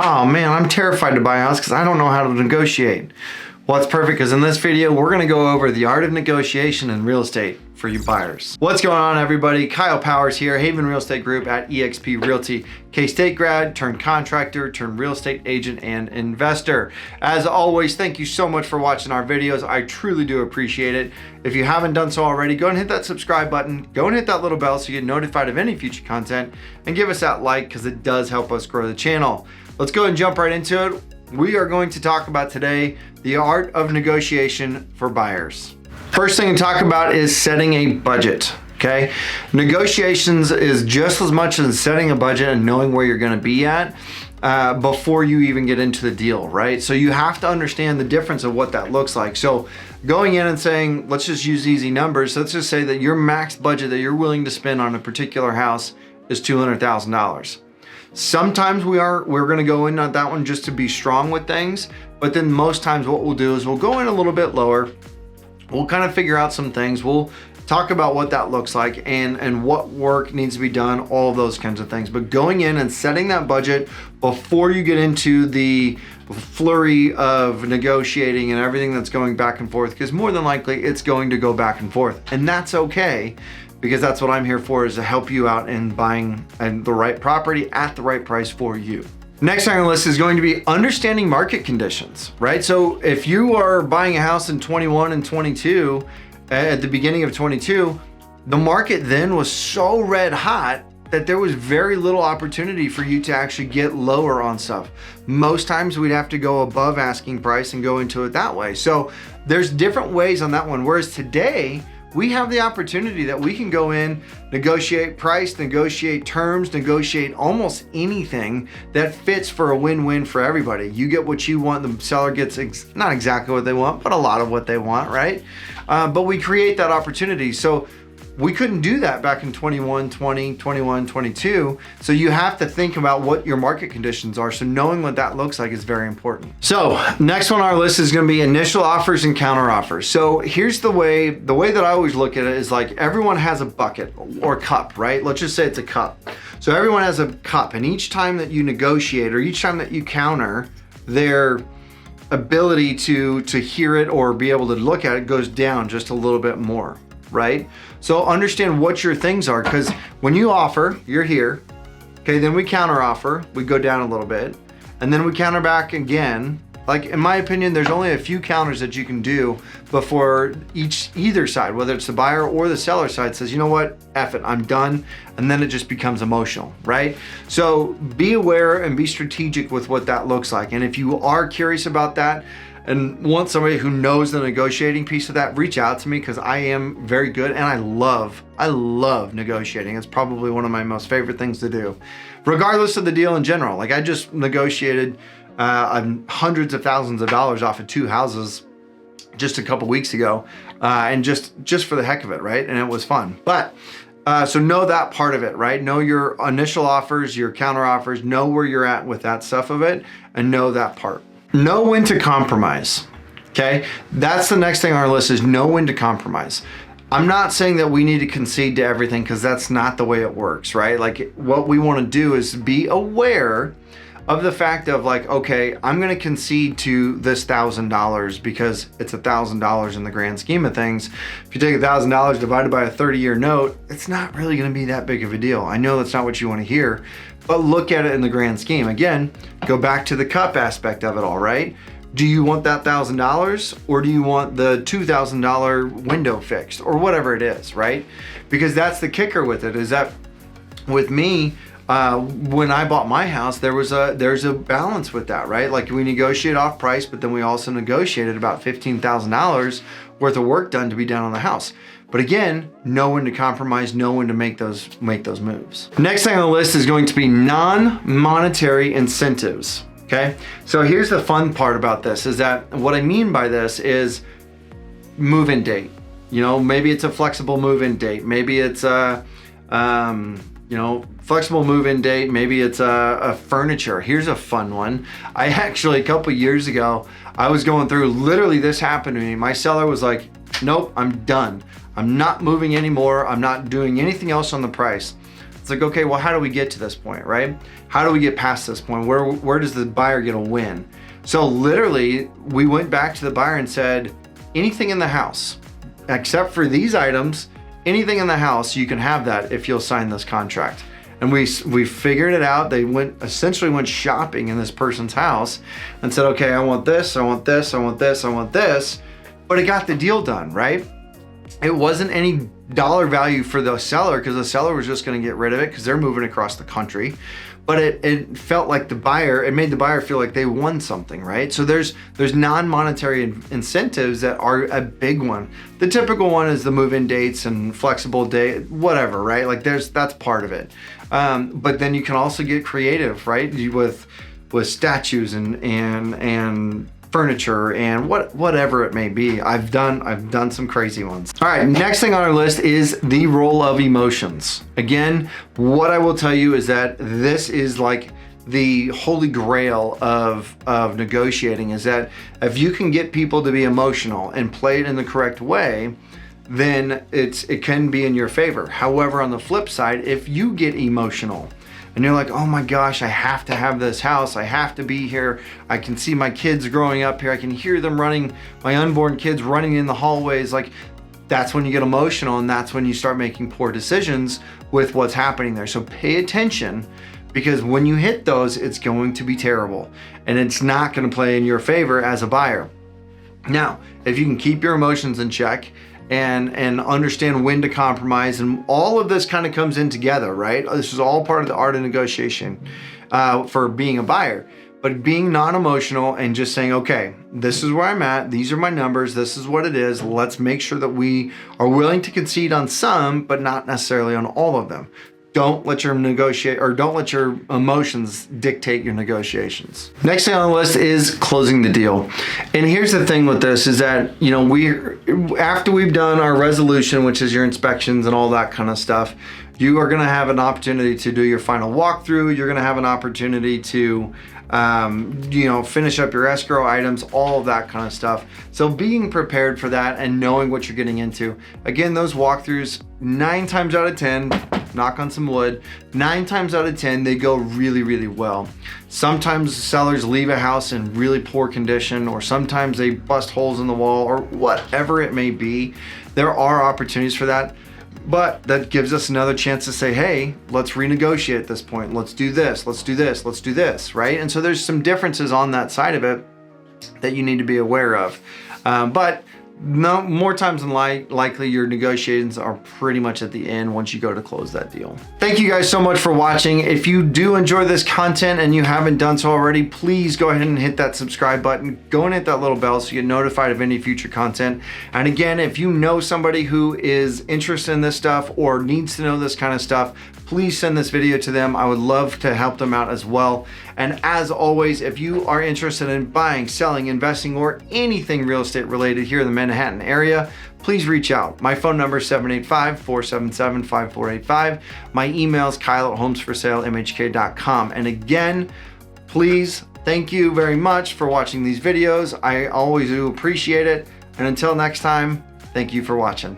Oh man, I'm terrified to buy a house because I don't know how to negotiate. Well, it's perfect because in this video, we're gonna go over the art of negotiation in real estate for you buyers. What's going on, everybody? Kyle Powers here, Haven Real Estate Group at eXp Realty. K-State grad, turned contractor, turned real estate agent and investor. As always, thank you so much for watching our videos. I truly do appreciate it. If you haven't done so already, go and hit that subscribe button. Go and hit that little bell so you get notified of any future content, and give us that like because it does help us grow the channel. Let's go and jump right into it. We are going to talk about today the art of negotiation for buyers. First thing to talk about is setting a budget, okay? Negotiations is just as much as setting a budget and knowing where you're gonna be at before you even get into the deal, right? So you have to understand the difference of what that looks like. So going in and saying, let's just use easy numbers. Let's just say that your max budget that you're willing to spend on a particular house is $200,000. Sometimes we're gonna go in on that one just to be strong with things, but then most times what we'll do is we'll go in a little bit lower. We'll kind of figure out some things. We'll talk about what that looks like and what work needs to be done, all of those kinds of things. But going in and setting that budget before you get into the flurry of negotiating and everything that's going back and forth, because more than likely it's going to go back and forth, and that's okay. Because that's what I'm here for, is to help you out in buying the right property at the right price for you. Next on our list is going to be understanding market conditions, right? So if you are buying a house in 21 and 22, at the beginning of 22, the market then was so red hot that there was very little opportunity for you to actually get lower on stuff. Most times we'd have to go above asking price and go into it that way. So there's different ways on that one. Whereas today, we have the opportunity that we can go in, negotiate price, negotiate terms, negotiate almost anything that fits for a win-win for everybody. You get what you want, the seller gets not exactly what they want, but a lot of what they want, right? But we create that opportunity. So we couldn't do that back in 21, 20, 21, 22. So you have to think about what your market conditions are. So knowing what that looks like is very important. So next on our list is going to be initial offers and counter offers. So here's the way that I always look at it is like everyone has a bucket or cup, right? Let's just say it's a cup. So everyone has a cup, and each time that you negotiate or each time that you counter, their ability to hear it or be able to look at it goes down just a little bit more, right? So understand what your things are, because when you offer, you're here, okay, then we counter offer, we go down a little bit, and then we counter back again. Like, in my opinion, there's only a few counters that you can do before either side, whether it's the buyer or the seller side, says, you know what, F it, I'm done, and then it just becomes emotional, right? So be aware and be strategic with what that looks like. And if you are curious about that, and want somebody who knows the negotiating piece of that, reach out to me, because I am very good and I love negotiating. It's probably one of my most favorite things to do, regardless of the deal in general. Like, I just negotiated hundreds of thousands of dollars off of 2 houses just a couple weeks ago, and just for the heck of it, right? And it was fun. But so know that part of it, right? Know your initial offers, your counter offers, know where you're at with that stuff of it, and know that part. Know when to compromise, okay? That's the next thing on our list, is know when to compromise. I'm not saying that we need to concede to everything, because that's not the way it works, right? Like, what we want to do is be aware of the fact of, like, okay, I'm going to concede to this $1,000 because it's $1,000 in the grand scheme of things. If you take $1,000 divided by a 30-year note, it's not really going to be that big of a deal. I know that's not what you want to hear, but look at it in the grand scheme. Again, go back to the cup aspect of it all, right? Do you want that $1,000, or do you want the $2,000 window fixed, or whatever it is, right? Because that's the kicker with it, is that with me, when I bought my house, there's a balance with that, right? Like, we negotiate off price, but then we also negotiated about $15,000 worth of work done to be done on the house. But again, know when to compromise, know when to make those moves. Next thing on the list is going to be non-monetary incentives, okay? So here's the fun part about this, is that what I mean by this is move-in date. You know, maybe it's a flexible move-in date. Maybe it's a, flexible move-in date. Maybe it's a furniture. Here's a fun one. I actually, a couple years ago, I was going through, literally this happened to me. My seller was like, nope, I'm done. I'm not moving anymore. I'm not doing anything else on the price. It's like, okay, well, how do we get to this point, right? How do we get past this point? Where does the buyer get a win? So literally, we went back to the buyer and said, anything in the house, except for these items, anything in the house, you can have that if you'll sign this contract. And we figured it out. They essentially went shopping in this person's house and said, okay, I want this, I want this, I want this, I want this. But it got the deal done, right? It wasn't any dollar value for the seller because the seller was just going to get rid of it because they're moving across the country. But it felt like it made the buyer feel like they won something, right? So there's non-monetary incentives that are a big one. The typical one is the move-in dates and flexible day, whatever, right? Like that's part of it. But then you can also get creative, right? With statues and furniture and whatever it may be. I've done some crazy ones. All right, next thing on our list is the role of emotions. Again, what I will tell you is that this is like the holy grail of negotiating, is that if you can get people to be emotional and play it in the correct way, then it can be in your favor. However, on the flip side, if you get emotional and you're like, oh my gosh, I have to have this house, I have to be here, I can see my kids growing up here, I can hear them running, my unborn kids running in the hallways, like that's when you get emotional and that's when you start making poor decisions with what's happening there. So pay attention, because when you hit those, it's going to be terrible and it's not going to play in your favor as a buyer. Now, if you can keep your emotions in check and understand when to compromise, and all of this kind of comes in together, right? This is all part of the art of negotiation for being a buyer. But being non-emotional and just saying, okay, this is where I'm at, these are my numbers, this is what it is, let's make sure that we are willing to concede on some, but not necessarily on all of them. Don't let your emotions dictate your negotiations. Next thing on the list is closing the deal. And here's the thing with this is that, after we've done our resolution, which is your inspections and all that kind of stuff, you are gonna have an opportunity to do your final walkthrough. You're gonna have an opportunity to finish up your escrow items, all of that kind of stuff. So being prepared for that and knowing what you're getting into. Again, those walkthroughs, 9 times out of 10, knock on some wood, 9 times out of 10, they go really, really well. Sometimes sellers leave a house in really poor condition, or sometimes they bust holes in the wall, or whatever it may be. There are opportunities for that. But that gives us another chance to say, hey, let's renegotiate at this point. Let's do this, let's do this, let's do this, right? And so there's some differences on that side of it that you need to be aware of. But no, more times than likely, your negotiations are pretty much at the end once you go to close that deal. Thank you guys so much for watching. If you do enjoy this content and you haven't done so already, please go ahead and hit that subscribe button. Go and hit that little bell so you get notified of any future content. And again, if you know somebody who is interested in this stuff or needs to know this kind of stuff, please send this video to them. I would love to help them out as well. And as always, if you are interested in buying, selling, investing, or anything real estate related here in the Manhattan area, please reach out. My phone number is 785-477-5485. My email is kyle@homesforsalemhk.com. And again, please, thank you very much for watching these videos. I always do appreciate it. And until next time, thank you for watching.